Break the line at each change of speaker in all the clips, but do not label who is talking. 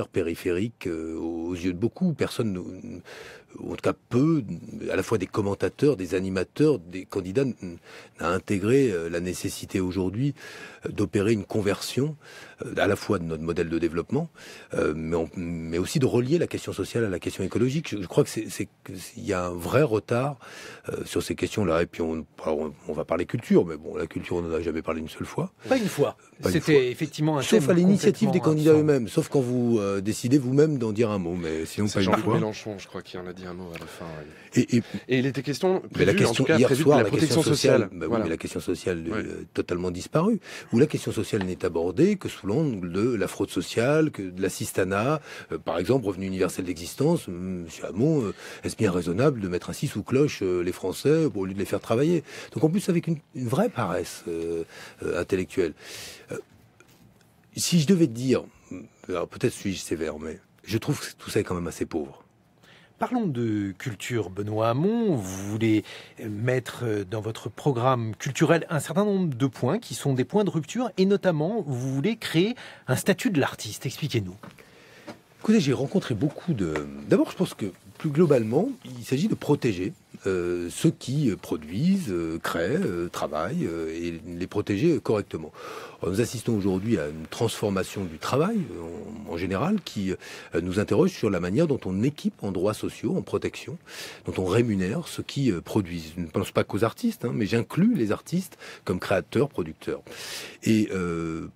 périphérique aux yeux de beaucoup. Personne, en tout cas peu, à la fois des commentateurs, des animateurs, des candidats, n'a intégré la nécessité aujourd'hui d'opérer une conversion à la fois de notre modèle de développement, mais aussi de relier la question sociale à la question écologique. Je crois que il y a un vrai retard sur ces questions-là. Et puis on va parler culture, mais bon, la culture, on n'en a jamais parlé une seule fois.
Pas une fois. C'était effectivement un thème.
Sauf à l'initiative des candidats eux-mêmes, sauf quand vous décidez vous-même d'en dire un mot, mais sinon pas une fois.
Mélenchon, je crois qu'il en a dit un mot à la fin.
Ouais.
Et il était question,
mais la question hier soir, la protection sociale,
voilà.
Oui, mais la question sociale totalement disparue. Où la question sociale n'est abordée que sous l'angle de la fraude sociale, que de l'assistanat, par exemple, revenu universel d'existence. Monsieur Hamon, est-ce bien raisonnable de mettre ainsi sous cloche les Français au lieu de les faire travailler? Donc en plus avec une vraie paresse intellectuelle. Si je devais te dire, alors peut-être suis-je sévère, mais je trouve que tout ça est quand même assez pauvre.
Parlons de culture, Benoît Hamon. Vous voulez mettre dans votre programme culturel un certain nombre de points qui sont des points de rupture et notamment, vous voulez créer un statut de l'artiste. Expliquez-nous.
Écoutez, j'ai rencontré beaucoup de... D'abord, je pense que plus globalement, il s'agit de protéger ceux qui produisent, créent, travaillent et les protéger correctement. Alors, nous assistons aujourd'hui à une transformation du travail en général qui nous interroge sur la manière dont on équipe en droits sociaux, en protection, dont on rémunère ceux qui produisent. Je ne pense pas qu'aux artistes, mais j'inclus les artistes comme créateurs, producteurs. Et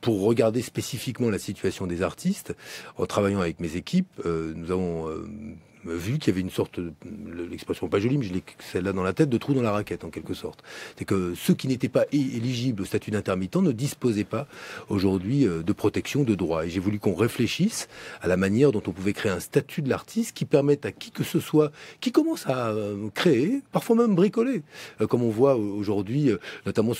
pour regarder spécifiquement la situation des artistes, en travaillant avec mes équipes, nous avons... vu qu'il y avait une sorte, l'expression pas jolie, mais je l'ai celle-là dans la tête, de trou dans la raquette en quelque sorte. C'est que ceux qui n'étaient pas éligibles au statut d'intermittent ne disposaient pas aujourd'hui de protection, de droits. Et j'ai voulu qu'on réfléchisse à la manière dont on pouvait créer un statut de l'artiste qui permette à qui que ce soit, qui commence à créer, parfois même bricoler, comme on voit aujourd'hui, notamment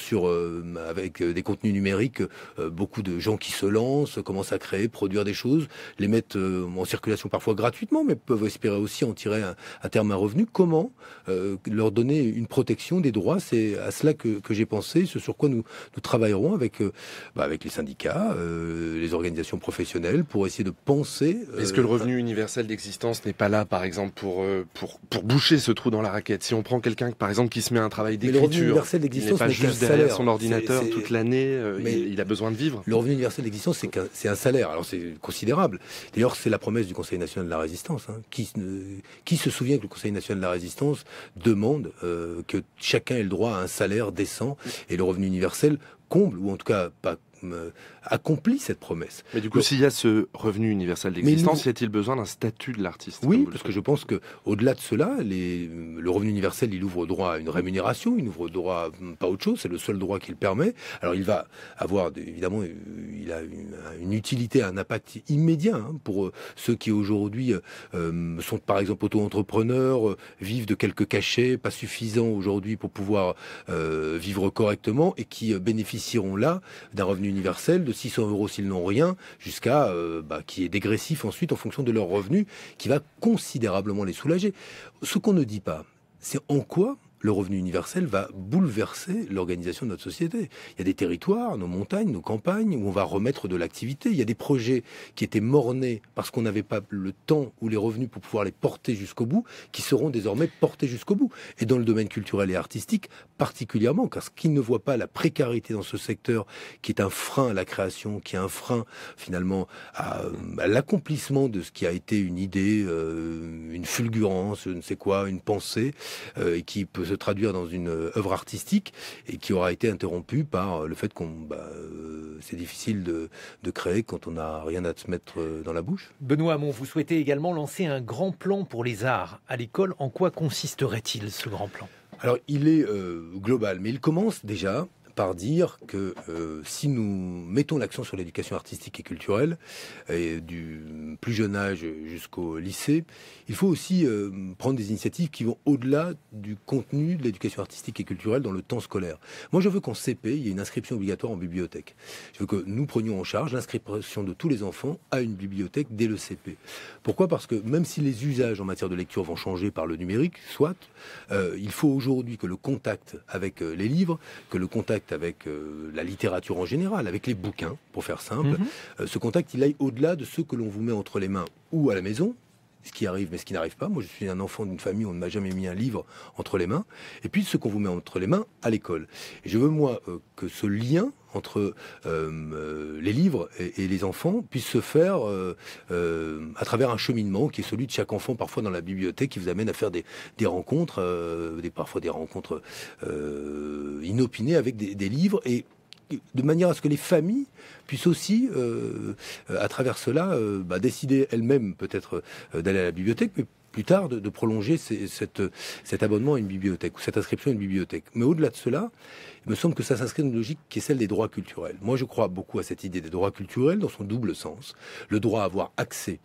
avec des contenus numériques, beaucoup de gens qui se lancent, commencent à créer, produire des choses, les mettent en circulation parfois gratuitement, mais peuvent espérer aussi en tirer à terme un revenu. Comment leur donner une protection des droits? C'est à cela que j'ai pensé, ce sur quoi nous travaillerons avec les syndicats, les organisations professionnelles, pour essayer de penser...
Est-ce que le revenu universel d'existence n'est pas là, par exemple, pour boucher ce trou dans la raquette? Si on prend quelqu'un, par exemple, qui se met à un travail d'écriture, il n'est pas juste derrière son ordinateur toute l'année, il a besoin de vivre.
Le revenu universel d'existence, c'est un salaire. Alors c'est considérable. D'ailleurs, c'est la promesse du Conseil national de la résistance. Qui se souvient que le Conseil national de la résistance demande que chacun ait le droit à un salaire décent, et le revenu universel comble, ou en tout cas pas accomplit cette promesse.
Mais du coup, s'il y a ce revenu universel d'existence, y a-t-il besoin d'un statut de l'artiste?
Oui, parce que je pense que au-delà de cela, le revenu universel, il ouvre droit à une rémunération, il ouvre droit à pas autre chose, c'est le seul droit qu'il permet. Alors il va avoir, évidemment, il a une utilité, un impact immédiat pour ceux qui aujourd'hui sont par exemple auto-entrepreneurs, vivent de quelques cachets, pas suffisants aujourd'hui pour pouvoir vivre correctement, et qui bénéficieront là d'un revenu universel de 600 € s'ils n'ont rien, jusqu'à qui est dégressif ensuite en fonction de leurs revenus, qui va considérablement les soulager. Ce qu'on ne dit pas, c'est en quoi le revenu universel va bouleverser l'organisation de notre société. Il y a des territoires, nos montagnes, nos campagnes, où on va remettre de l'activité. Il y a des projets qui étaient mornés parce qu'on n'avait pas le temps ou les revenus pour pouvoir les porter jusqu'au bout, qui seront désormais portés jusqu'au bout. Et dans le domaine culturel et artistique, particulièrement, parce qu'ils ne voient pas la précarité dans ce secteur, qui est un frein à la création, qui est un frein finalement à l'accomplissement de ce qui a été une idée, une fulgurance, je ne sais quoi, une pensée, et qui peut se traduire dans une œuvre artistique, et qui aura été interrompue par le fait c'est difficile de créer quand on n'a rien à se mettre dans la bouche.
Benoît Hamon, vous souhaitez également lancer un grand plan pour les arts à l'école. En quoi consisterait-il, ce grand plan?
Alors, il est global, mais il commence déjà par dire que si nous mettons l'accent sur l'éducation artistique et culturelle, et du plus jeune âge jusqu'au lycée, il faut aussi prendre des initiatives qui vont au-delà du contenu de l'éducation artistique et culturelle dans le temps scolaire. Moi, je veux qu'en CP, il y ait une inscription obligatoire en bibliothèque. Je veux que nous prenions en charge l'inscription de tous les enfants à une bibliothèque dès le CP. Pourquoi? Parce que même si les usages en matière de lecture vont changer par le numérique, soit, il faut aujourd'hui que le contact avec les livres, que le contact avec la littérature en général, avec les bouquins, pour faire simple, ce contact, il aille au-delà de ce que l'on vous met entre entre les mains ou à la maison, ce qui arrive mais ce qui n'arrive pas. Moi, je suis un enfant d'une famille où on ne m'a jamais mis un livre entre les mains. Et puis, ce qu'on vous met entre les mains à l'école. Et je veux, moi, que ce lien entre les livres et les enfants puisse se faire à travers un cheminement qui est celui de chaque enfant, parfois dans la bibliothèque, qui vous amène à faire des rencontres, parfois des rencontres inopinées avec des livres, et de manière à ce que les familles puissent aussi, à travers cela, décider elles-mêmes peut-être d'aller à la bibliothèque, mais plus tard de prolonger cet abonnement à une bibliothèque ou cette inscription à une bibliothèque. Mais au-delà de cela, il me semble que ça s'inscrit dans une logique qui est celle des droits culturels. Moi, je crois beaucoup à cette idée des droits culturels dans son double sens. Le droit à avoir accès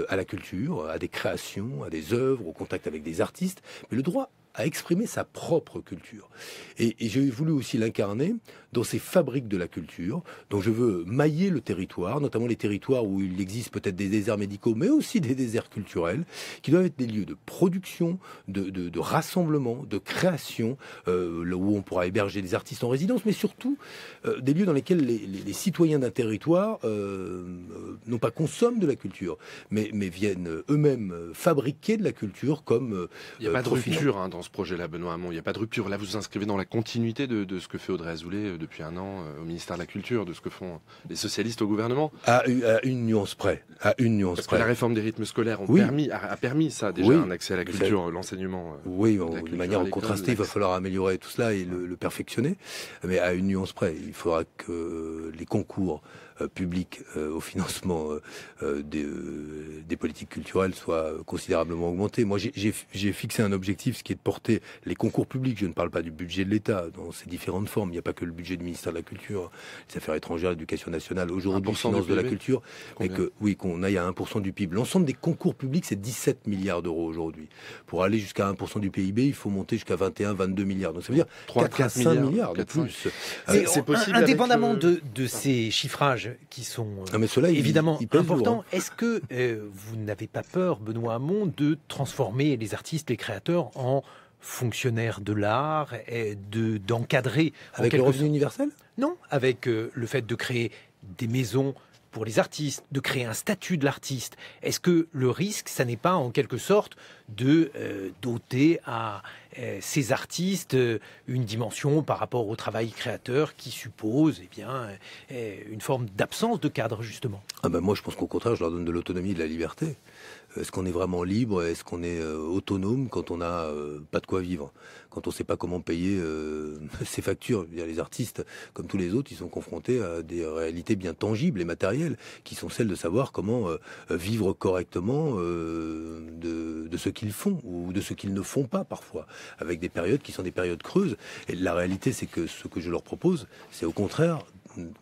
à la culture, à des créations, à des œuvres, au contact avec des artistes, mais le droit à exprimer sa propre culture. Et j'ai voulu aussi l'incarner dans ces fabriques de la culture, dont je veux mailler le territoire, notamment les territoires où il existe peut-être des déserts médicaux, mais aussi des déserts culturels, qui doivent être des lieux de production, de rassemblement, de création, là où on pourra héberger des artistes en résidence, mais surtout des lieux dans lesquels les citoyens d'un territoire non pas consomment de la culture, mais viennent eux-mêmes fabriquer de la culture comme...
Il n'y a pas de rupture dans ce projet-là, Benoît Hamon. Il n'y a pas de rupture. Là, vous vous inscrivez dans la continuité de ce que fait Audrey Azoulay depuis un an au ministère de la Culture, de ce que font les socialistes au gouvernement.
À une nuance près. Parce
que la réforme des rythmes scolaires a permis ça déjà, un accès à la culture, l'enseignement.
Oui, de manière contrastée, il va falloir améliorer tout cela et le perfectionner. Mais à une nuance près, il faudra que les concours publics au financement des politiques culturelles soient considérablement augmentés. Moi, j'ai fixé un objectif, ce qui est de porter les concours publics. Je ne parle pas du budget de l'État dans ses différentes formes. Il n'y a pas que le budget du ministère de la Culture, les Affaires étrangères, l'Éducation nationale, aujourd'hui finance de la culture, mais qu'on aille à 1% du PIB. L'ensemble des concours publics, c'est 17 milliards d'euros aujourd'hui. Pour aller jusqu'à 1% du PIB, il faut monter jusqu'à 21, 22 milliards. Donc ça veut dire 4 à 5 milliards de plus.
C'est possible. Indépendamment de ces chiffrages qui sont évidemment importants, est-ce que vous n'avez pas peur, Benoît Hamon, de transformer les artistes, les créateurs en fonctionnaires de l'art, et d'encadrer...
Avec le revenu universel ?
Non, avec le fait de créer des maisons pour les artistes, de créer un statut de l'artiste. Est-ce que le risque, ça n'est pas en quelque sorte de doter à ces artistes une dimension par rapport au travail créateur qui suppose une forme d'absence de cadre, justement ?
Moi, je pense qu'au contraire, je leur donne de l'autonomie et de la liberté. Est-ce qu'on est vraiment libre ? Est-ce qu'on est autonome quand on n'a pas de quoi vivre ? Quand on ne sait pas comment payer ses factures ? Les artistes, comme tous les autres, ils sont confrontés à des réalités bien tangibles et matérielles, qui sont celles de savoir comment vivre correctement de ce qu'ils font, ou de ce qu'ils ne font pas parfois, avec des périodes qui sont des périodes creuses. Et la réalité, c'est que ce que je leur propose, c'est au contraire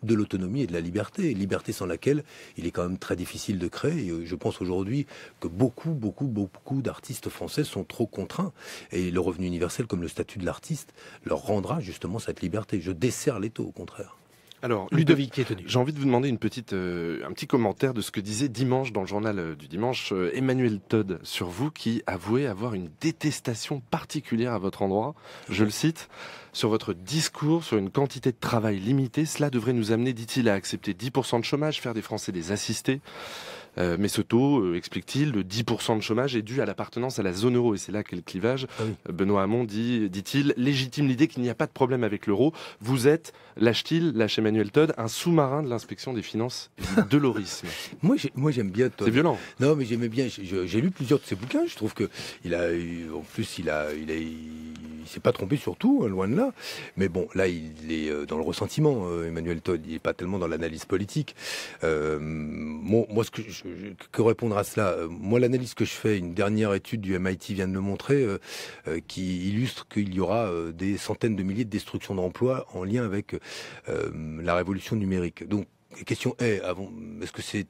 de l'autonomie et de la liberté. Liberté sans laquelle il est quand même très difficile de créer. Et je pense aujourd'hui que beaucoup d'artistes français sont trop contraints. Et le revenu universel, comme le statut de l'artiste, leur rendra justement cette liberté. Je desserre l'étau, au contraire.
Alors, Ludovic, j'ai envie de vous demander un petit commentaire de ce que disait dimanche dans le journal du dimanche Emmanuel Todd sur vous, qui avouait avoir une détestation particulière à votre endroit. Je le cite: sur votre discours sur une quantité de travail limitée, cela devrait nous amener, dit-il, à accepter 10% de chômage, faire des Français des assistés. Mais ce taux, explique-t-il, de 10% de chômage est dû à l'appartenance à la zone euro. Et c'est là qu'est le clivage. Benoît Hamon dit-il, légitime l'idée qu'il n'y a pas de problème avec l'euro. Vous êtes, lâche Emmanuel Todd, un sous-marin de l'inspection des finances de l'orisme.
Moi, j'aime bien Todd.
C'est violent.
Non, mais j'aimais bien. J'ai lu plusieurs de ses bouquins. Je trouve que il s'est pas trompé sur tout, loin de là. Mais bon, là, il est dans le ressentiment, Emmanuel Todd. Il n'est pas tellement dans l'analyse politique. Moi, que répondre à cela ? Moi, l'analyse que je fais, une dernière étude du MIT vient de le montrer, qui illustre qu'il y aura des centaines de milliers de destructions d'emplois en lien avec la révolution numérique. Donc, la question est, est-ce que c'est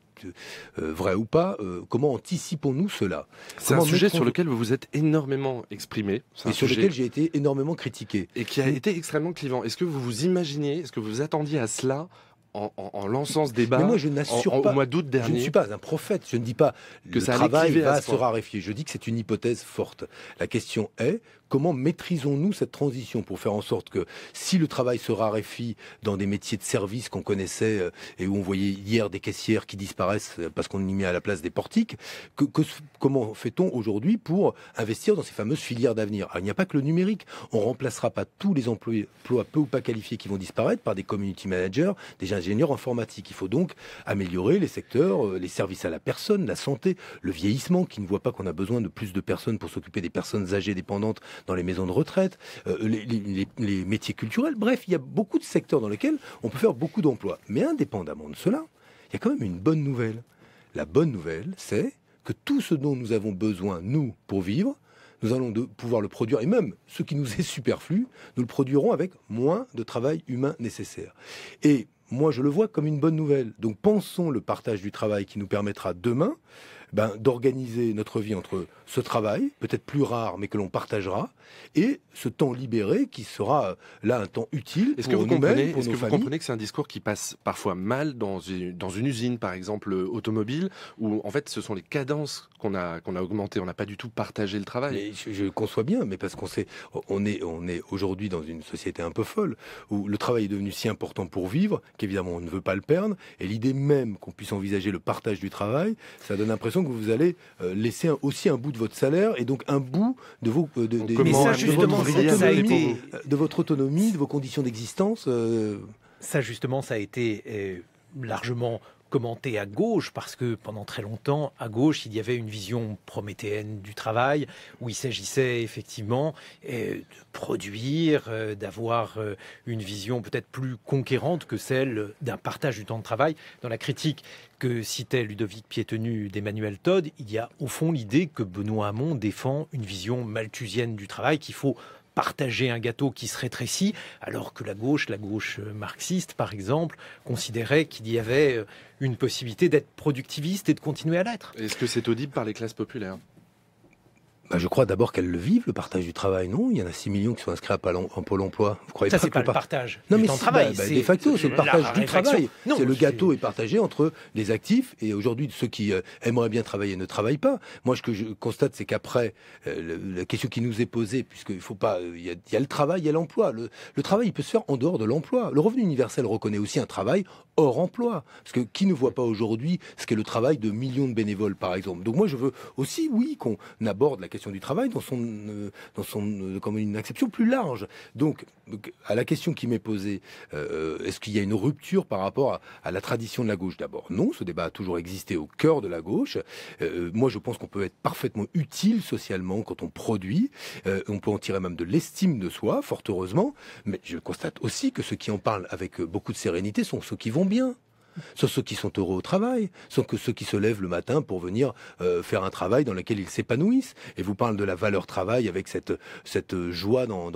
vrai ou pas ? Comment anticipons-nous cela ?
C'est un sujet sur lequel vous vous êtes énormément exprimé.
Et sur lequel j'ai été énormément critiqué.
Et qui a été extrêmement clivant. Est-ce que vous vous imaginiez, est-ce que vous attendiez à cela en lançant ce débat?
Mais moi, je n'assure pas.
Au mois d'août dernier.
Je ne suis pas un prophète. Je ne dis pas que le travail va se raréfier. Je dis que c'est une hypothèse forte. La question est comment maîtrisons-nous cette transition pour faire en sorte que si le travail se raréfie dans des métiers de service qu'on connaissait et où on voyait hier des caissières qui disparaissent parce qu'on y met à la place des portiques, comment fait-on aujourd'hui pour investir dans ces fameuses filières d'avenir? Alors, il n'y a pas que le numérique. On remplacera pas tous les emplois peu ou pas qualifiés qui vont disparaître par des community managers, des ingénieurs informatiques. Il faut donc améliorer les secteurs, les services à la personne, la santé, le vieillissement, qui ne voit pas qu'on a besoin de plus de personnes pour s'occuper des personnes âgées dépendantes dans les maisons de retraite, les métiers culturels. Bref, il y a beaucoup de secteurs dans lesquels on peut faire beaucoup d'emplois. Mais indépendamment de cela, il y a quand même une bonne nouvelle. La bonne nouvelle, c'est que tout ce dont nous avons besoin, nous, pour vivre, nous allons pouvoir le produire, et même ce qui nous est superflu, nous le produirons avec moins de travail humain nécessaire. Et moi, je le vois comme une bonne nouvelle. Donc pensons le partage du travail qui nous permettra demain d'organiser notre vie entre ce travail, peut-être plus rare, mais que l'on partagera, et ce temps libéré qui sera là un temps utile pour nous-mêmes, pour nos familles. Est-ce que vous comprenez
que c'est un discours qui passe parfois mal dans une usine, par exemple, automobile, où en fait ce sont les cadences qu'on a augmentées, on n'a pas du tout partagé le travail.
Mais je conçois bien, mais parce on est aujourd'hui dans une société un peu folle, où le travail est devenu si important pour vivre, qu'évidemment on ne veut pas le perdre, et l'idée même qu'on puisse envisager le partage du travail, ça donne l'impression que vous allez laisser aussi un bout de votre salaire et donc un bout de votre autonomie, de vos conditions d'existence.
Ça justement, ça a été largement commenté à gauche, parce que pendant très longtemps, à gauche, il y avait une vision prométhéenne du travail, où il s'agissait effectivement de produire, d'avoir une vision peut-être plus conquérante que celle d'un partage du temps de travail. Dans la critique que citait Ludovic Piétenu d'Emmanuel Todd, il y a au fond l'idée que Benoît Hamon défend une vision malthusienne du travail, qu'il faut partager un gâteau qui se rétrécit, alors que la gauche marxiste, par exemple, considérait qu'il y avait une possibilité d'être productiviste et de continuer à l'être.
Est-ce que c'est audible par les classes populaires ?
Je crois d'abord qu'elles le vivent, le partage du travail. Non, il y en a 6 millions qui sont inscrits en Pôle emploi.
Vous croyez ça, c'est pas le partage
du
temps de travail.
De facto, c'est le partage du travail. C'est le gâteau est partagé entre les actifs et aujourd'hui ceux qui aimeraient bien travailler ne travaillent pas. Moi, ce que je constate, c'est qu'après, la question qui nous est posée, puisqu'il faut pas, il y a le travail, il y a l'emploi. Le travail, il peut se faire en dehors de l'emploi. Le revenu universel reconnaît aussi un travail hors emploi. Parce que qui ne voit pas aujourd'hui ce qu'est le travail de millions de bénévoles, par exemple. Donc moi, je veux aussi, oui, qu'on aborde la question du travail dans comme une acception plus large. Donc, à la question qui m'est posée, est-ce qu'il y a une rupture par rapport à la tradition de la gauche? D'abord, non, ce débat a toujours existé au cœur de la gauche. Moi, je pense qu'on peut être parfaitement utile socialement quand on produit. On peut en tirer même de l'estime de soi, fort heureusement. Mais je constate aussi que ceux qui en parlent avec beaucoup de sérénité sont ceux qui vont bien. Sont ceux qui sont heureux au travail, sont que ceux qui se lèvent le matin pour venir faire un travail dans lequel ils s'épanouissent. Et vous parlez de la valeur travail avec cette joie dans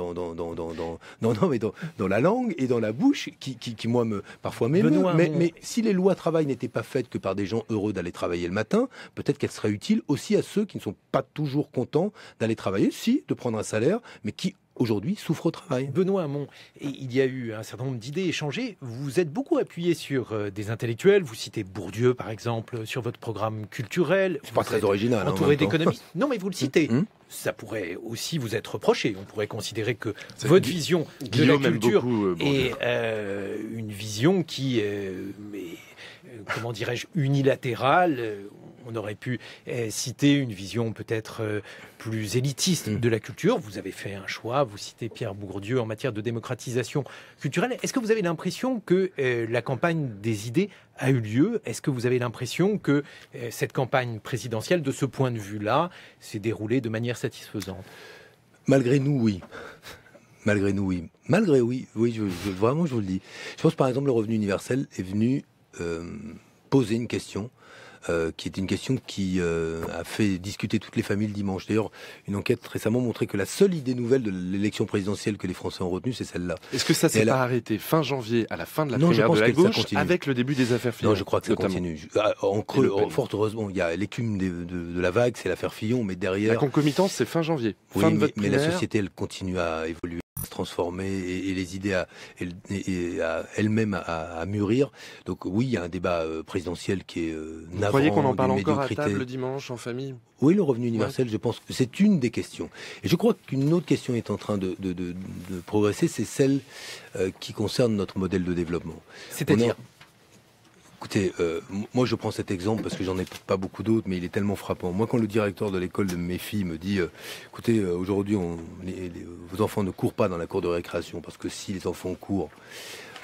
la langue et dans la bouche qui moi parfois m'émeut. Mais si les lois travail n'étaient pas faites que par des gens heureux d'aller travailler le matin, peut-être qu'elles seraient utiles aussi à ceux qui ne sont pas toujours contents d'aller travailler, de prendre un salaire, mais qui aujourd'hui souffre au travail.
Benoît Hamon, il y a eu un certain nombre d'idées échangées. Vous êtes beaucoup appuyé sur des intellectuels. Vous citez Bourdieu, par exemple, sur votre programme culturel.
C'est pas très original.
Entouré d'économistes. Non, mais vous le citez. Ça pourrait aussi vous être reproché. On pourrait considérer que votre vision de la culture est une vision qui est, comment dirais-je, unilatérale. On aurait pu citer une vision peut-être plus élitiste de la culture. Vous avez fait un choix, vous citez Pierre Bourdieu en matière de démocratisation culturelle. Est-ce que vous avez l'impression que la campagne des idées a eu lieu? Est-ce que vous avez l'impression que cette campagne présidentielle, de ce point de vue-là, s'est déroulée de manière satisfaisante?
Malgré nous, oui. Malgré nous, oui. Malgré oui, vraiment, je vous le dis. Je pense, par exemple, le revenu universel est venu poser une question qui est une question qui a fait discuter toutes les familles le dimanche. D'ailleurs, une enquête récemment montrait que la seule idée nouvelle de l'élection présidentielle que les Français ont retenue, c'est celle-là.
Est-ce que ça s'est pas arrêté fin janvier, à la fin de la primaire de la gauche, avec le début des affaires Fillon?
Non, je crois que ça continue. En creux, fort heureusement, il y a l'écume de la vague, c'est l'affaire Fillon, mais derrière...
La concomitance, c'est fin janvier.
Oui, mais la société, elle continue à évoluer. se transformer et les idées à elles-mêmes à mûrir. Donc oui, il y a un débat présidentiel qui est navrant.
Vous croyez qu'on en parle encore à table dimanche en famille?
Oui, le revenu universel, je pense que c'est une des questions. Et je crois qu'une autre question est en train de progresser, c'est celle qui concerne notre modèle de développement.
C'est-à-dire?
Écoutez, moi je prends cet exemple parce que j'en ai pas beaucoup d'autres, mais il est tellement frappant. Moi, quand le directeur de l'école de mes filles me dit écoutez, aujourd'hui, vos enfants ne courent pas dans la cour de récréation, parce que si les enfants courent,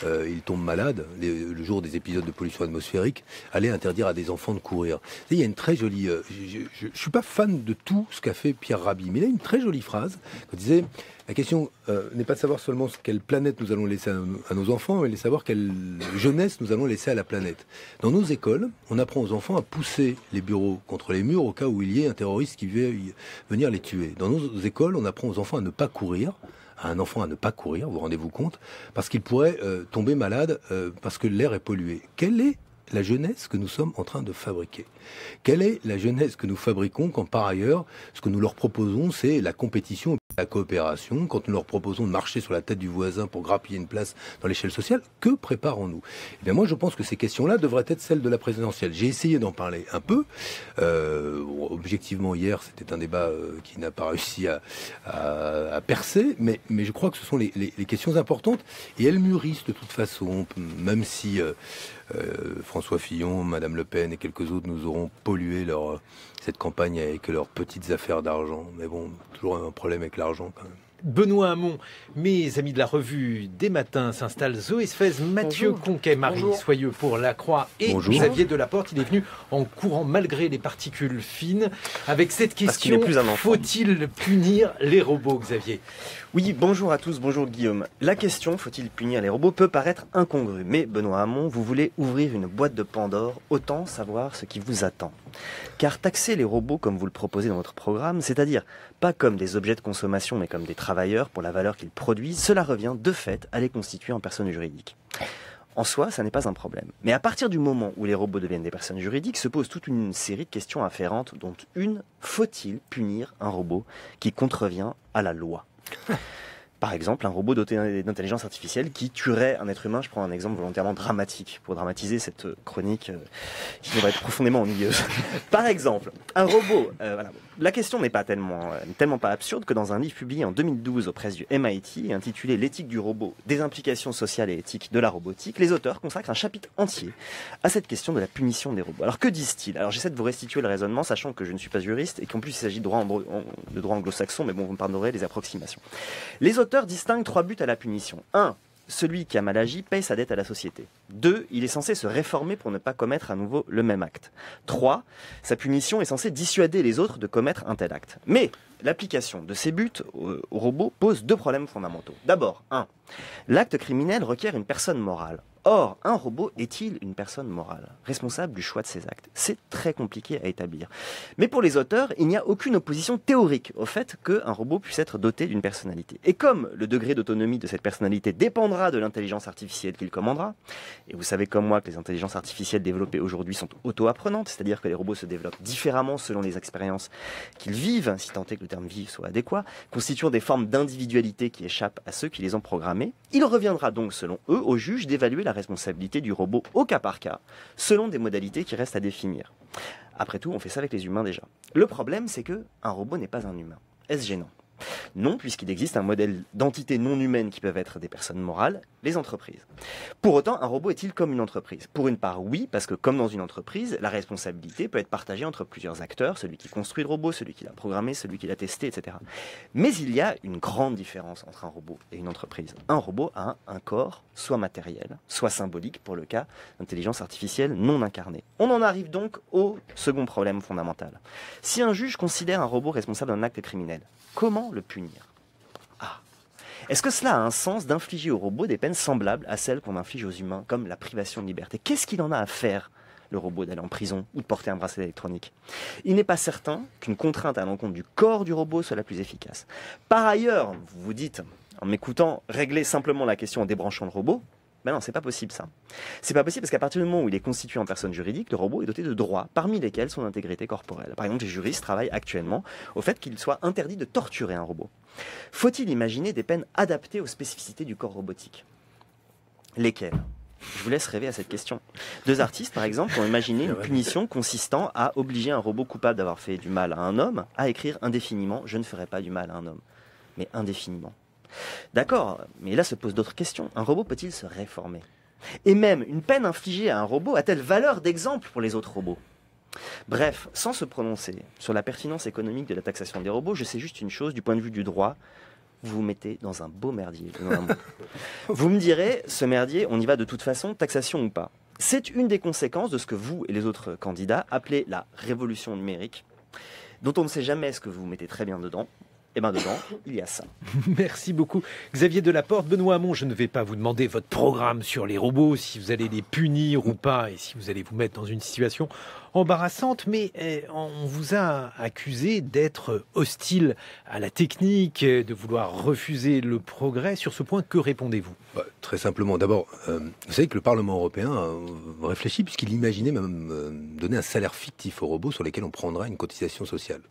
ils tombent malades, le jour des épisodes de pollution atmosphérique, allez interdire à des enfants de courir. Il y a une très jolie... je suis pas fan de tout ce qu'a fait Pierre Rabhi, mais il a une très jolie phrase qui disait... La question n'est pas de savoir seulement quelle planète nous allons laisser à nos enfants, mais de savoir quelle jeunesse nous allons laisser à la planète. Dans nos écoles, on apprend aux enfants à pousser les bureaux contre les murs au cas où il y ait un terroriste qui veuille venir les tuer. Dans nos écoles, on apprend aux enfants à ne pas courir, à un enfant à ne pas courir, vous rendez-vous compte, parce qu'il pourrait tomber malade parce que l'air est pollué. Quelle est la jeunesse que nous sommes en train de fabriquer? Quelle est la jeunesse que nous fabriquons quand par ailleurs, ce que nous leur proposons, c'est la compétition, la coopération, quand nous leur proposons de marcher sur la tête du voisin pour grappiller une place dans l'échelle sociale? Que préparons-nous? Eh bien moi je pense que ces questions-là devraient être celles de la présidentielle. J'ai essayé d'en parler un peu. Objectivement hier c'était un débat qui n'a pas réussi à percer, mais je crois que ce sont les questions importantes et elles mûrissent de toute façon, même si François Fillon, Madame Le Pen et quelques autres nous auront pollué cette campagne avec leurs petites affaires d'argent. Mais bon, toujours un problème avec l'argent quand même.
Benoît Hamon, mes amis de la revue des matins s'installent. Zoé Sfez, Mathieu Conquet, Marie Soyeux pour La Croix et Xavier Delaporte. Il est venu en courant malgré les particules fines avec cette question: faut-il punir les robots, Xavier?
Oui, bonjour à tous, bonjour Guillaume. La question, faut-il punir les robots, peut paraître incongrue. Mais Benoît Hamon, vous voulez ouvrir une boîte de Pandore, autant savoir ce qui vous attend. Car taxer les robots comme vous le proposez dans votre programme, c'est-à-dire pas comme des objets de consommation mais comme des travailleurs pour la valeur qu'ils produisent, cela revient de fait à les constituer en personnes juridiques. En soi, ça n'est pas un problème. Mais à partir du moment où les robots deviennent des personnes juridiques, se pose toute une série de questions afférentes, dont une: faut-il punir un robot qui contrevient à la loi? Par exemple, un robot doté d'intelligence artificielle qui tuerait un être humain. Je prends un exemple volontairement dramatique pour dramatiser cette chronique qui devrait être profondément ennuyeuse. Par exemple, un robot... voilà. La question n'est pas tellement pas absurde que dans un livre publié en 2012 aux presses du MIT, intitulé « L'éthique du robot, des implications sociales et éthiques de la robotique », les auteurs consacrent un chapitre entier à cette question de la punition des robots. Alors que disent-ils? Alors j'essaie de vous restituer le raisonnement, sachant que je ne suis pas juriste et qu'en plus il s'agit de droit anglo-saxon, mais bon, vous me pardonnerez les approximations. Les auteurs distinguent 3 buts à la punition. 1. Celui qui a mal agi paye sa dette à la société. 2. Il est censé se réformer pour ne pas commettre à nouveau le même acte. 3. Sa punition est censée dissuader les autres de commettre un tel acte. Mais l'application de ces buts au robot pose 2 problèmes fondamentaux. D'abord, 1. L'acte criminel requiert une personne morale. Or, un robot est-il une personne morale, responsable du choix de ses actes? C'est très compliqué à établir. Mais pour les auteurs, il n'y a aucune opposition théorique au fait qu'un robot puisse être doté d'une personnalité. Et comme le degré d'autonomie de cette personnalité dépendra de l'intelligence artificielle qu'il commandera, et vous savez comme moi que les intelligences artificielles développées aujourd'hui sont auto-apprenantes, c'est-à-dire que les robots se développent différemment selon les expériences qu'ils vivent, si tant est que le terme vivre soit adéquat, constituant des formes d'individualité qui échappent à ceux qui les ont programmés, il reviendra donc selon eux aux juges d'évaluer la responsabilité du robot au cas par cas, selon des modalités qui restent à définir. Après tout, on fait ça avec les humains déjà. Le problème, c'est que un robot n'est pas un humain. Est-ce gênant? Non, puisqu'il existe un modèle d'entités non humaines qui peuvent être des personnes morales, les entreprises. Pour autant, un robot est-il comme une entreprise? Pour une part, oui, parce que comme dans une entreprise, la responsabilité peut être partagée entre plusieurs acteurs, celui qui construit le robot, celui qui l'a programmé, celui qui l'a testé, etc. Mais il y a une grande différence entre un robot et une entreprise. Un robot a un corps, soit matériel, soit symbolique, pour le cas d'intelligence artificielle non incarnée. On en arrive donc au second problème fondamental. Si un juge considère un robot responsable d'un acte criminel, comment le punir? Est-ce que cela a un sens d'infliger aux robots des peines semblables à celles qu'on inflige aux humains, comme la privation de liberté? Qu'est-ce qu'il en a à faire, le robot, d'aller en prison ou de porter un bracelet électronique? Il n'est pas certain qu'une contrainte à l'encontre du corps du robot soit la plus efficace. Par ailleurs, vous vous dites, en m'écoutant, régler simplement la question en débranchant le robot, Ben non, c'est pas possible ça. C'est pas possible parce qu'à partir du moment où il est constitué en personne juridique, le robot est doté de droits, parmi lesquels son intégrité corporelle. Par exemple, les juristes travaillent actuellement au fait qu'il soit interdit de torturer un robot. Faut-il imaginer des peines adaptées aux spécificités du corps robotique? Lesquelles? Je vous laisse rêver à cette question. 2 artistes, par exemple, ont imaginé une punition consistant à obliger un robot coupable d'avoir fait du mal à un homme à écrire indéfiniment « Je ne ferai pas du mal à un homme ». Mais indéfiniment. D'accord, mais là se posent d'autres questions. Un robot peut-il se réformer? Et même, une peine infligée à un robot a-t-elle valeur d'exemple pour les autres robots? Bref, sans se prononcer sur la pertinence économique de la taxation des robots, je sais juste une chose, du point de vue du droit, vous vous mettez dans un beau merdier. Vous me direz, ce merdier, on y va de toute façon, taxation ou pas. C'est une des conséquences de ce que vous et les autres candidats appelez la révolution numérique, dont on ne sait jamais ce que vous mettez très bien dedans. Et bien dedans, il y a ça.
Merci beaucoup. Xavier Delaporte, Benoît Hamon, je ne vais pas vous demander votre programme sur les robots, si vous allez les punir ou pas, et si vous allez vous mettre dans une situation embarrassante, mais on vous a accusé d'être hostile à la technique, de vouloir refuser le progrès. Sur ce point, que répondez-vous?
Très simplement, d'abord, vous savez que le Parlement européen réfléchit puisqu'il imaginait même donner un salaire fictif aux robots sur lesquels on prendra une cotisation sociale.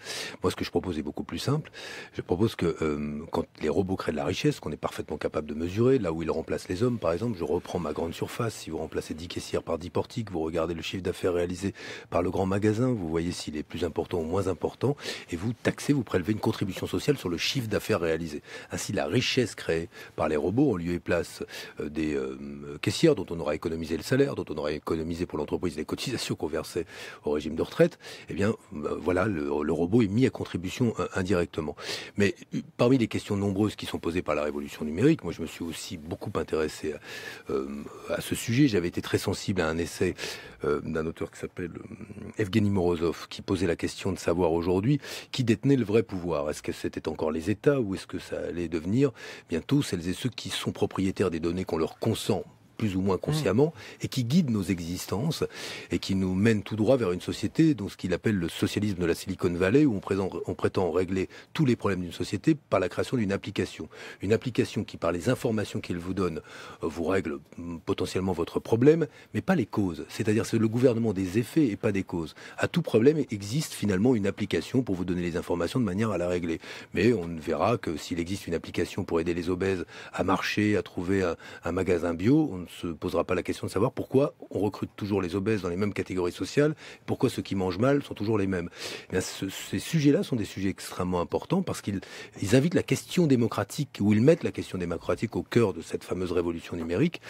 Moi, ce que je propose est beaucoup plus simple. Je propose que quand les robots créent de la richesse, qu'on est parfaitement capable de mesurer, là où ils remplacent les hommes, par exemple, je reprends ma grande surface, si vous remplacez 10 caissières par 10 portiques, vous regardez le chiffre d'affaires réalisé par le grand magasin, vous voyez s'il est plus important ou moins important, et vous taxez, vous prélevez une contribution sociale sur le chiffre d'affaires réalisé. Ainsi, la richesse créée par les robots, en lieu et place des caissières dont on aura économisé le salaire, dont on aura économisé pour l'entreprise les cotisations qu'on versait au régime de retraite, eh bien, voilà, le robot est mis à contribution indirectement. Mais parmi les questions nombreuses qui sont posées par la révolution numérique, moi je me suis aussi beaucoup intéressé à ce sujet. J'avais été très sensible à un essai d'un auteur qui s'appelle Evgeny Morozov, qui posait la question de savoir aujourd'hui qui détenait le vrai pouvoir. Est-ce que c'était encore les États ou est-ce que ça allait devenir bientôt celles et ceux qui sont propriétaires des données qu'on leur consent plus ou moins consciemment, et qui guide nos existences, et qui nous mène tout droit vers une société dont ce qu'il appelle le socialisme de la Silicon Valley, où on prétend régler tous les problèmes d'une société par la création d'une application. Une application qui, par les informations qu'il vous donne, vous règle potentiellement votre problème, mais pas les causes. C'est-à-dire c'est le gouvernement des effets et pas des causes. À tout problème existe finalement une application pour vous donner les informations de manière à la régler. Mais on ne verra que s'il existe une application pour aider les obèses à marcher, à trouver un magasin bio, on ne se posera pas la question de savoir pourquoi on recrute toujours les obèses dans les mêmes catégories sociales, pourquoi ceux qui mangent mal sont toujours les mêmes. Eh bien, ces sujets-là sont des sujets extrêmement importants parce qu'ils invitent la question démocratique, ou ils mettent la question démocratique au cœur de cette fameuse révolution numérique.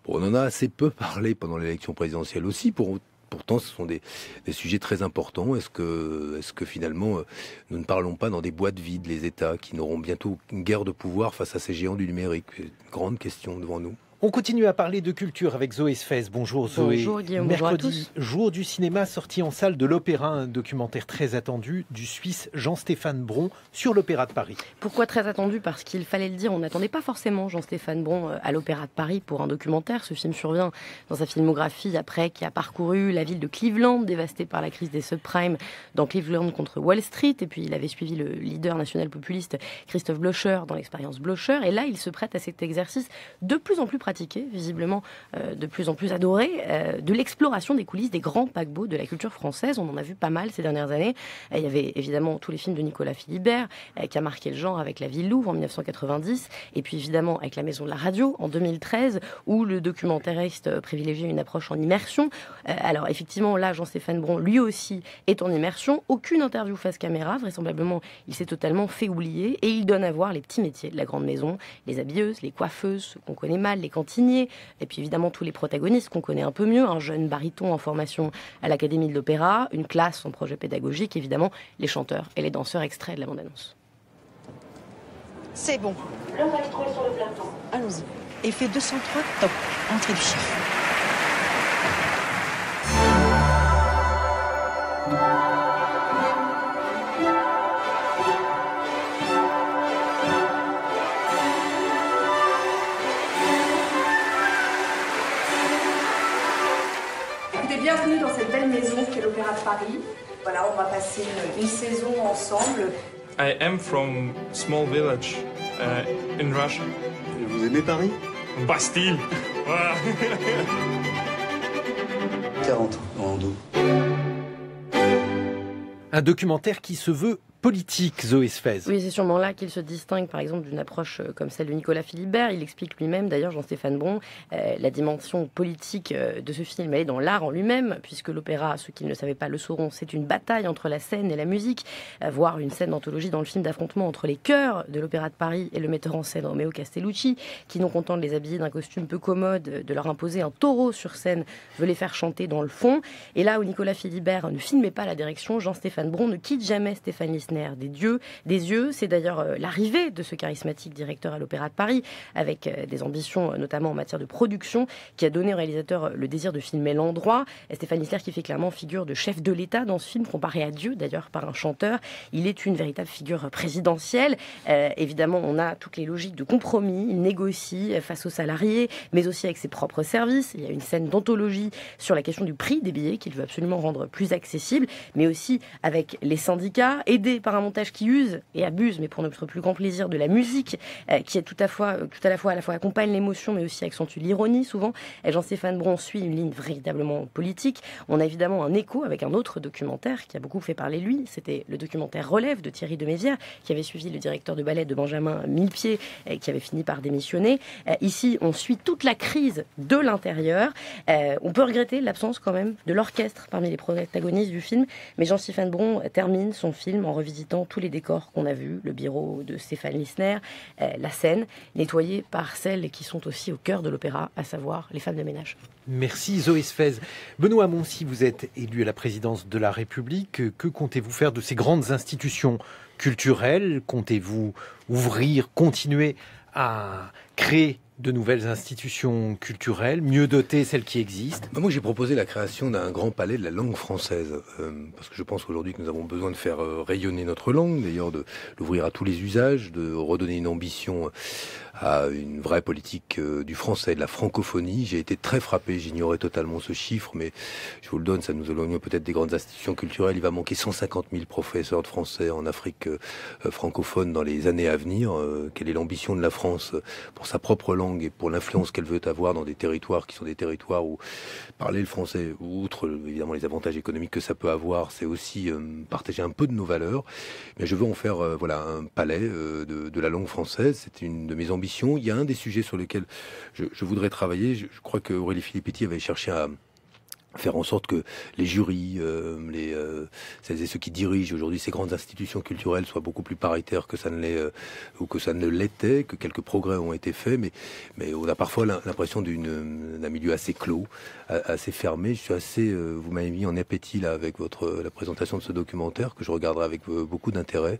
Bon, on en a assez peu parlé pendant l'élection présidentielle aussi, pourtant, ce sont des sujets très importants. Est-ce que finalement, nous ne parlons pas dans des boîtes vides, les États, qui n'auront bientôt une guerre de pouvoir face à ces géants du numérique? C'est une grande question devant nous.
On continue à parler de culture avec Zoé Sfez. Bonjour Zoé.
Bonjour Guillaume,
mercredi,
bonjour à tous.
Jour du cinéma, sorti en salle de l'Opéra, un documentaire très attendu du Suisse Jean-Stéphane Bron sur l'Opéra de Paris.
Pourquoi très attendu? Parce qu'il fallait le dire, on n'attendait pas forcément Jean-Stéphane Bron à l'Opéra de Paris pour un documentaire. Ce film survient dans sa filmographie après qui a parcouru la ville de Cleveland, dévastée par la crise des subprimes, dans Cleveland contre Wall Street. Et puis il avait suivi le leader national populiste Christophe Blocher dans l'expérience Blocher. Et là, il se prête à cet exercice de plus en plus pratiqué, visiblement de plus en plus adoré, de l'exploration des coulisses des grands paquebots de la culture française. On en a vu pas mal ces dernières années. Il y avait évidemment tous les films de Nicolas Philibert, qui a marqué le genre avec La Ville Louvre en 1990, et puis évidemment avec La Maison de la Radio en 2013, où le documentariste privilégiait une approche en immersion. Alors effectivement, là, Jean-Stéphane Bron, lui aussi, est en immersion. Aucune interview face caméra, vraisemblablement, il s'est totalement fait oublier, et il donne à voir les petits métiers de la grande maison, les habilleuses, les coiffeuses, ceux qu'on connaît mal, les cantiniers, et puis évidemment tous les protagonistes qu'on connaît un peu mieux, un jeune baryton en formation à l'Académie de l'Opéra, une classe en projet pédagogique, évidemment les chanteurs et les danseurs extraits de la bande-annonce.
C'est bon. Le maestro est sur le plateau. Allons-y. Effet 203, top. Entrée du chef.
Bienvenue dans cette belle maison qu'est l'Opéra de Paris. Voilà, on va passer une saison ensemble.
I am from small village in Russia.
Vous aimez Paris?
Bastille. Voilà.
40 en dos.
Un documentaire qui se veut politique, Zoé Sfez.
Oui, c'est sûrement là qu'il se distingue, par exemple, d'une approche comme celle de Nicolas Philibert. Il explique lui-même, d'ailleurs, Jean-Stéphane Bron, la dimension politique de ce film. Elle est dans l'art en lui-même, puisque l'opéra, ceux qui ne le savaient pas le sauront, c'est une bataille entre la scène et la musique, voire une scène d'anthologie dans le film d'affrontement entre les chœurs de l'Opéra de Paris et le metteur en scène Romeo Castellucci, qui, non content de les habiller d'un costume peu commode, de leur imposer un taureau sur scène, veut les faire chanter dans le fond. Et là où Nicolas Philibert ne filmait pas la direction, Jean-Stéphane Bron ne quitte jamais Stéphane Lissner des yeux. C'est d'ailleurs l'arrivée de ce charismatique directeur à l'Opéra de Paris, avec des ambitions notamment en matière de production, qui a donné au réalisateur le désir de filmer l'endroit. Stéphane Lissner qui fait clairement figure de chef de l'État dans ce film, comparé à Dieu d'ailleurs par un chanteur. Il est une véritable figure présidentielle. Évidemment, on a toutes les logiques de compromis. Il négocie face aux salariés, mais aussi avec ses propres services. Il y a une scène d'anthologie sur la question du prix des billets qu'il veut absolument rendre plus accessible, mais aussi avec les syndicats, aidés par un montage qui use et abuse, mais pour notre plus grand plaisir, de la musique, qui est tout à la fois accompagne l'émotion, mais aussi accentue l'ironie souvent. Et Jean-Stéphane Bron suit une ligne véritablement politique. On a évidemment un écho avec un autre documentaire qui a beaucoup fait parler de lui. C'était le documentaire Relève de Thierry de Mézières, qui avait suivi le directeur de ballet de Benjamin Millepied, qui avait fini par démissionner. Ici, on suit toute la crise de l'intérieur. On peut regretter l'absence quand même de l'orchestre parmi les protagonistes du film, mais Jean-Stéphane Bron termine son film en revisitant tous les décors qu'on a vus, le bureau de Stéphane Lissner, la scène, nettoyée par celles qui sont aussi au cœur de l'opéra, à savoir les femmes de ménage.
Merci Zoé Sfez. Benoît Hamon, si vous êtes élu à la présidence de la République, que comptez-vous faire de ces grandes institutions culturelles? Comptez-vous ouvrir, continuer à créer de nouvelles institutions culturelles, mieux dotées celles qui existent?
Moi, j'ai proposé la création d'un grand palais de la langue française, parce que je pense aujourd'hui que nous avons besoin de faire rayonner notre langue, d'ailleurs de l'ouvrir à tous les usages, de redonner une ambition à une vraie politique du français, de la francophonie. J'ai été très frappé, j'ignorais totalement ce chiffre, mais je vous le donne, ça nous éloigne peut-être des grandes institutions culturelles. Il va manquer 150 000 professeurs de français en Afrique francophone dans les années à venir. Quelle est l'ambition de la France pour sa propre langue et pour l'influence qu'elle veut avoir dans des territoires qui sont des territoires où parler le français, outre évidemment les avantages économiques que ça peut avoir, c'est aussi partager un peu de nos valeurs. Mais je veux en faire un palais de la langue française. C'est une de mes ambitions. Il y a un des sujets sur lesquels je voudrais travailler. Je crois que Aurélie Filippetti avait cherché à faire en sorte que les jurys, celles et ceux qui dirigent aujourd'hui ces grandes institutions culturelles soient beaucoup plus paritaires que ça ne l'est ou que ça ne l'était, que quelques progrès ont été faits, mais on a parfois l'impression d'un milieu assez clos, assez fermé. Je suis assez, vous m'avez mis en appétit là avec la présentation de ce documentaire que je regarderai avec beaucoup d'intérêt.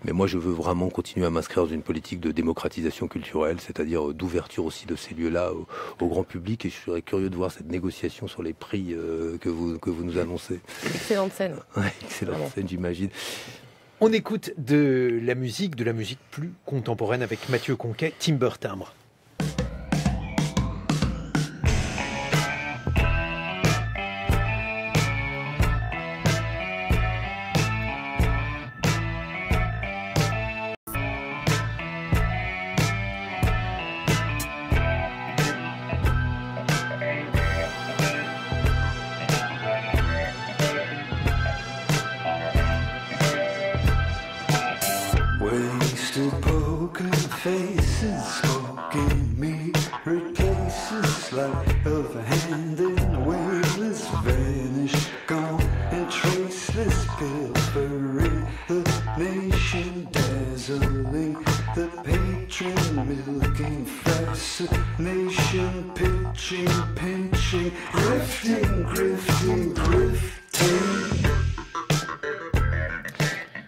Mais moi, je veux vraiment continuer à m'inscrire dans une politique de démocratisation culturelle, c'est-à-dire d'ouverture aussi de ces lieux-là au grand public. Et je serais curieux de voir cette négociation sur les prix que vous nous annoncez.
Excellente scène.
Ouais, excellente scène, j'imagine.
On écoute de la musique plus contemporaine avec Mathieu Conquet, Timber Timbre.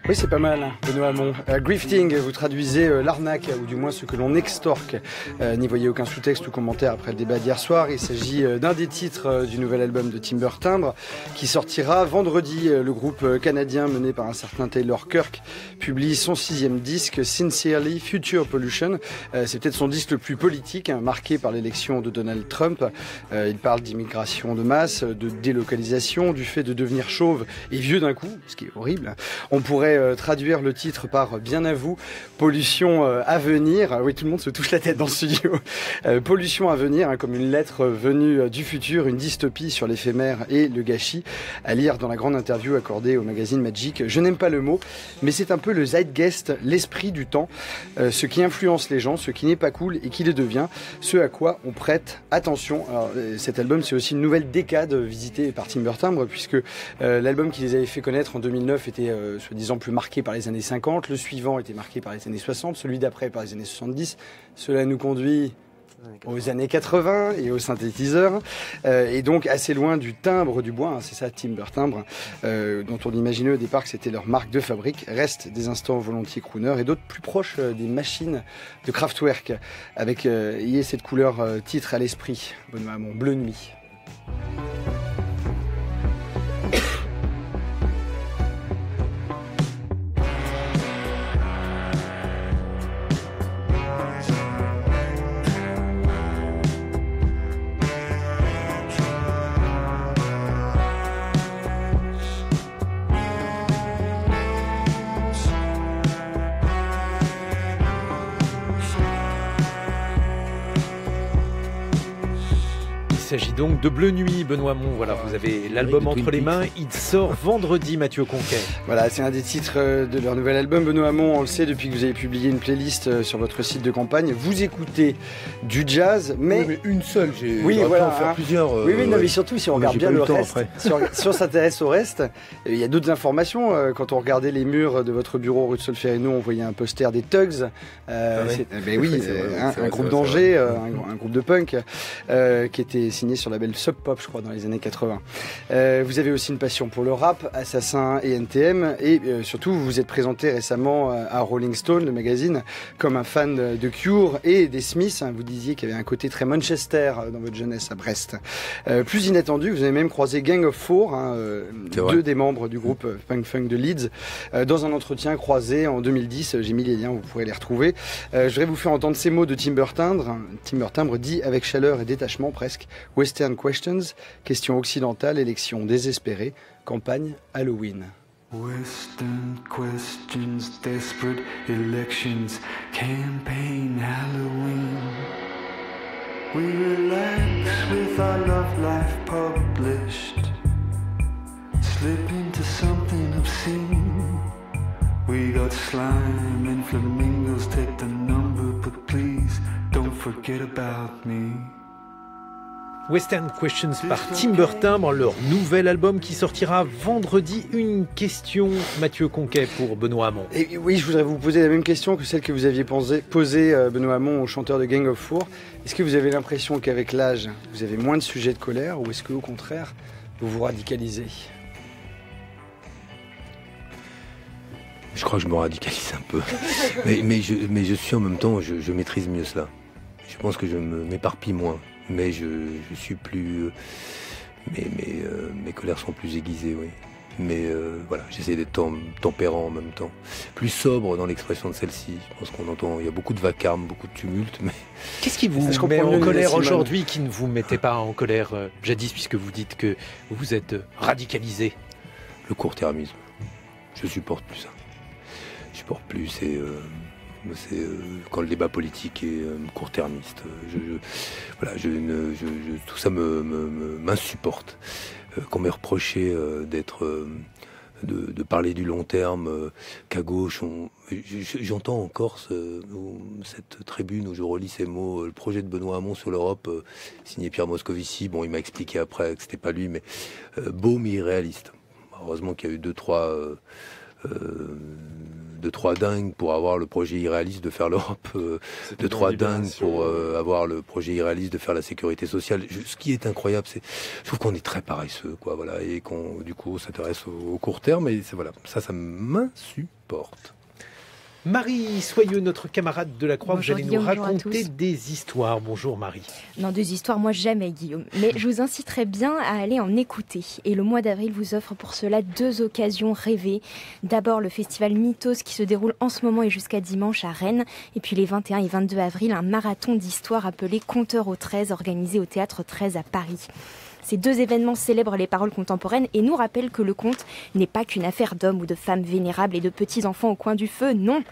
Oui, c'est pas mal, Benoît Hamon. Grifting, vous traduisez l'arnaque, ou du moins ce que l'on extorque. N'y voyez aucun sous-texte ou commentaire après le débat d'hier soir. Il s'agit d'un des titres du nouvel album de Timber Timbre, qui sortira vendredi. Le groupe canadien mené par un certain Taylor Kirk publie son 6e disque, Sincerely Future Pollution. C'est peut-être son disque le plus politique, marqué par l'élection de Donald Trump. Il parle d'immigration de masse, de délocalisation, du fait de devenir chauve et vieux d'un coup, ce qui est horrible. On pourrait pourrait traduire le titre par bien à vous, pollution à venir. Oui, tout le monde se touche la tête dans le studio. Pollution à venir, hein, comme une lettre venue du futur, une dystopie sur l'éphémère et le gâchis, à lire dans la grande interview accordée au magazine Magic. Je n'aime pas le mot, mais c'est un peu le zeitgeist, l'esprit du temps, ce qui influence les gens, ce qui n'est pas cool et qui le devient, ce à quoi on prête attention. Alors, cet album, c'est aussi une nouvelle décade visitée par Timber Timbre, puisque l'album qui les avait fait connaître en 2009 était soi-disant plus marqué par les années 50, le suivant était marqué par les années 60, celui d'après par les années 70. Cela nous conduit aux années 80 et aux synthétiseurs, et donc assez loin du timbre du bois, hein, c'est ça, Timber Timbre, dont on imaginait au départ que c'était leur marque de fabrique. Restent des instants volontiers crooner et d'autres plus proches des machines de Kraftwerk, avec cette couleur titre à l'esprit, Benoît Hamon, Bleu Nuit.
Il s'agit donc de Bleu Nuit, Benoît Hamon. Voilà, vous avez l'album entre les mains. Il sort vendredi, Mathieu Conquet.
Voilà, c'est un des titres de leur nouvel album. Benoît Hamon, on le sait depuis que vous avez publié une playlist sur votre site de campagne. Vous écoutez du jazz, mais...
Oui, mais une seule.
Oui, voilà.
En faire plusieurs.
Oui, non, mais surtout, si on regarde bien le reste, si on s'intéresse au reste, il y a d'autres informations. Quand on regardait les murs de votre bureau rue de Solferino, on voyait un poster des Tugs. Un groupe d'Angers, un groupe de punk qui était signé sur le label Sub Pop, je crois, dans les années 80. Vous avez aussi une passion pour le rap, Assassin et NTM, et surtout vous vous êtes présenté récemment à Rolling Stone, le magazine, comme un fan de Cure et des Smiths. Hein, vous disiez qu'il y avait un côté très Manchester dans votre jeunesse à Brest. Plus inattendu, vous avez même croisé Gang of Four, hein, deux des membres du groupe punk funk de Leeds, dans un entretien croisé en 2010. J'ai mis les liens, vous pourrez les retrouver. Je voudrais vous faire entendre ces mots de Timber Timbre. Timber Timbre dit avec chaleur et détachement presque: Western Questions, question occidentale, élection désespérée, campagne Halloween.
Western questions, desperate elections, campaign Halloween. We relax with our love life published, slip into something obscene. We got slime and flamingos, take the number, but please don't forget about me.
Western Questions par Timber Timbre, leur nouvel album qui sortira vendredi. Une question, Mathieu Conquet, pour Benoît Hamon.
Et oui, je voudrais vous poser la même question que celle que vous aviez posée, Benoît Hamon, au chanteur de Gang of Four. Est-ce que vous avez l'impression qu'avec l'âge, vous avez moins de sujets de colère, ou est-ce qu'au contraire, vous vous radicalisez ?
Je crois que je me radicalise un peu. mais je suis en même temps, je maîtrise mieux cela. Je pense que je m'éparpille moins. Mais je suis plus... mes colères sont plus aiguisées, oui. Mais voilà, j'essaie d'être tempérant en même temps. Plus sobre dans l'expression de celle-ci. Je pense qu'on entend, il y a beaucoup de vacarme, beaucoup de tumulte, mais...
Qu'est-ce qui vous met en colère aujourd'hui qui ne vous mettait pas en colère jadis, puisque vous dites que vous êtes radicalisé?
Le court-termisme. Je supporte plus ça. Je supporte plus, c'est quand le débat politique est court-termiste. Tout ça m'insupporte. Qu'on m'ait reproché de parler du long terme, qu'à gauche, j'entends encore cette tribune où je relis ces mots, le projet de Benoît Hamon sur l'Europe, signé Pierre Moscovici. Bon, il m'a expliqué après que c'était pas lui, mais beau mais irréaliste. Heureusement qu'il y a eu deux, trois dingues pour avoir le projet irréaliste de faire l'Europe, deux, trois dingues pour avoir le projet irréaliste de faire la sécurité sociale. Ce qui est incroyable, je trouve qu'on est très paresseux, quoi, voilà, et qu'on, du coup, s'intéresse au court terme, et ça m'insupporte.
Marie Soyeux, notre camarade de la Croix, vous allez nous raconter des histoires. Bonjour Marie.
Non, des histoires, moi jamais Guillaume, mais je vous inciterai bien à aller en écouter. Et le mois d'avril vous offre pour cela 2 occasions rêvées. D'abord le festival Mythos qui se déroule en ce moment et jusqu'à dimanche à Rennes. Et puis les 21 et 22 avril, un marathon d'histoire appelé Conteur au 13, organisé au Théâtre 13 à Paris. Ces 2 événements célèbrent les paroles contemporaines et nous rappellent que le conte n'est pas qu'une affaire d'hommes ou de femmes vénérables et de petits enfants au coin du feu, non.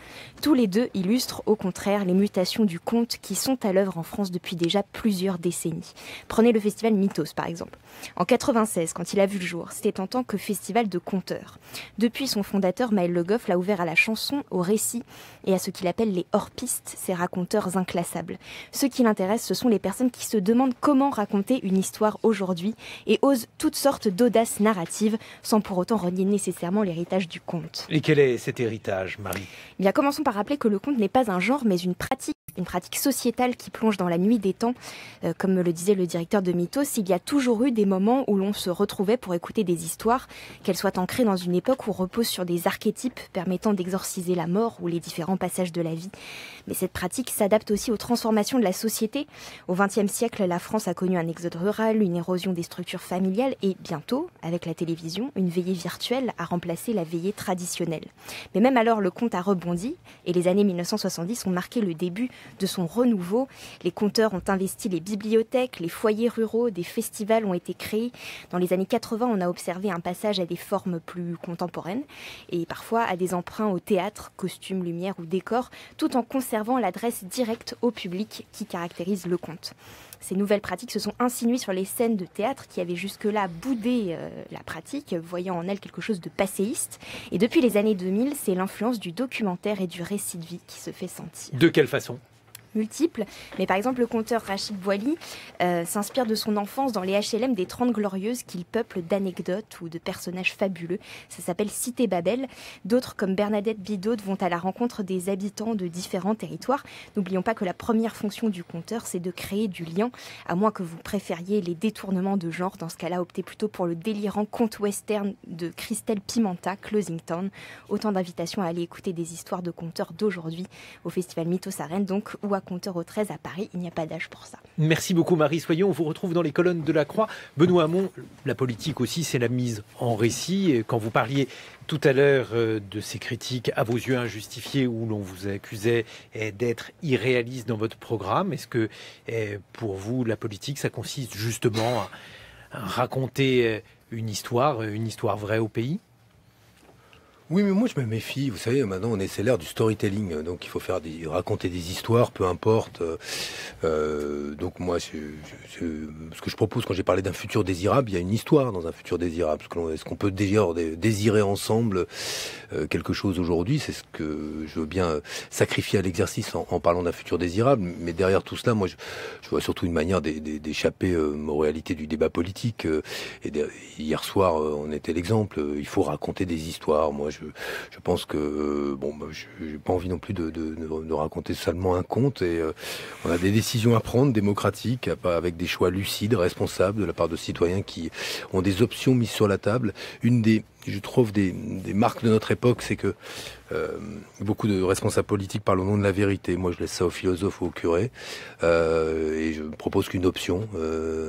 Tous les 2 illustrent au contraire les mutations du conte qui sont à l'œuvre en France depuis déjà plusieurs décennies. Prenez le festival Mythos par exemple. En 96, quand il a vu le jour, c'était en tant que festival de conteurs. Depuis, son fondateur Maël Le Goff l'a ouvert à la chanson, au récit et à ce qu'il appelle les hors-pistes, ces raconteurs inclassables. Ce qui l'intéresse, ce sont les personnes qui se demandent comment raconter une histoire aujourd'hui et osent toutes sortes d'audaces narratives sans pour autant renier nécessairement l'héritage du conte.
Et quel est cet héritage, Marie ?
Eh bien, commençons par rappeler que le conte n'est pas un genre, mais une pratique sociétale qui plonge dans la nuit des temps. Comme me le disait le directeur de Mythos, il y a toujours eu des moments où l'on se retrouvait pour écouter des histoires, qu'elles soient ancrées dans une époque où reposent sur des archétypes permettant d'exorciser la mort ou les différents passages de la vie. Mais cette pratique s'adapte aussi aux transformations de la société. Au XXe siècle, la France a connu un exode rural, une érosion des structures familiales et bientôt, avec la télévision, une veillée virtuelle a remplacé la veillée traditionnelle. Mais même alors, le conte a rebondi et les années 1970 ont marqué le début de son renouveau. Les conteurs ont investi les bibliothèques, les foyers ruraux, des festivals ont été créés. Dans les années 80, on a observé un passage à des formes plus contemporaines et parfois à des emprunts au théâtre, costumes, lumière ou décors, tout en conservant l'adresse directe au public qui caractérise le conte. Ces nouvelles pratiques se sont insinuées sur les scènes de théâtre qui avaient jusque-là boudé la pratique, voyant en elles quelque chose de passéiste. Et depuis les années 2000, c'est l'influence du documentaire et du récit de vie qui se fait sentir.
De quelle façon ?
Multiples, mais par exemple le conteur Rachid Bouali s'inspire de son enfance dans les HLM des 30 Glorieuses qu'il peuple d'anecdotes ou de personnages fabuleux. Ça s'appelle Cité Babel. D'autres comme Bernadette Bidot vont à la rencontre des habitants de différents territoires. N'oublions pas que la première fonction du conteur, c'est de créer du lien, à moins que vous préfériez les détournements de genre. Dans ce cas-là, optez plutôt pour le délirant conte western de Christelle Pimenta, Closing Town. Autant d'invitations à aller écouter des histoires de conteurs d'aujourd'hui au Festival Mythos à Rennes, donc, ou à Conteur au 13 à Paris, il n'y a pas d'âge pour ça.
Merci beaucoup Marie Soyon, on vous retrouve dans les colonnes de la Croix. Benoît Hamon, la politique aussi, c'est la mise en récit. Quand vous parliez tout à l'heure de ces critiques à vos yeux injustifiées où l'on vous accusait d'être irréaliste dans votre programme, est-ce que pour vous la politique ça consiste justement à raconter une histoire vraie au pays ?
Oui, mais moi je me méfie. Vous savez, maintenant c'est l'ère du storytelling, donc il faut raconter des histoires, peu importe. Donc moi, ce que je propose quand j'ai parlé d'un futur désirable, il y a une histoire dans un futur désirable. Est-ce qu'on peut désirer ensemble quelque chose aujourd'hui ? C'est ce que je veux bien sacrifier à l'exercice en parlant d'un futur désirable. Mais derrière tout cela, moi je vois surtout une manière d'échapper aux réalités du débat politique. Hier soir, on était l'exemple. Il faut raconter des histoires. Moi, je pense que j'ai pas envie non plus de raconter seulement un conte et on a des décisions à prendre démocratiques avec des choix lucides, responsables de la part de citoyens qui ont des options mises sur la table. Une des marques de notre époque, c'est que beaucoup de responsables politiques parlent au nom de la vérité. Moi, je laisse ça aux philosophes ou aux curés. Et je propose qu'une option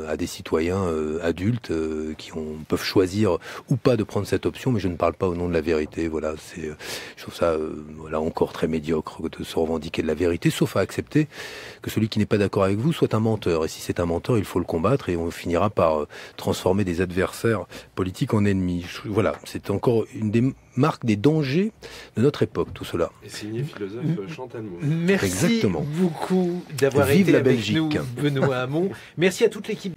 à des citoyens adultes qui peuvent choisir ou pas de prendre cette option, mais je ne parle pas au nom de la vérité. Voilà, je trouve ça encore très médiocre de se revendiquer de la vérité, sauf à accepter que celui qui n'est pas d'accord avec vous soit un menteur. Et si c'est un menteur, il faut le combattre et on finira par transformer des adversaires politiques en ennemis. Voilà, c'est encore une des marques des dangers de notre époque, tout cela.
Et signé philosophe Chantal Mouffe.
Merci beaucoup d'avoir été avec nous, Benoît Hamon. Merci à toute l'équipe.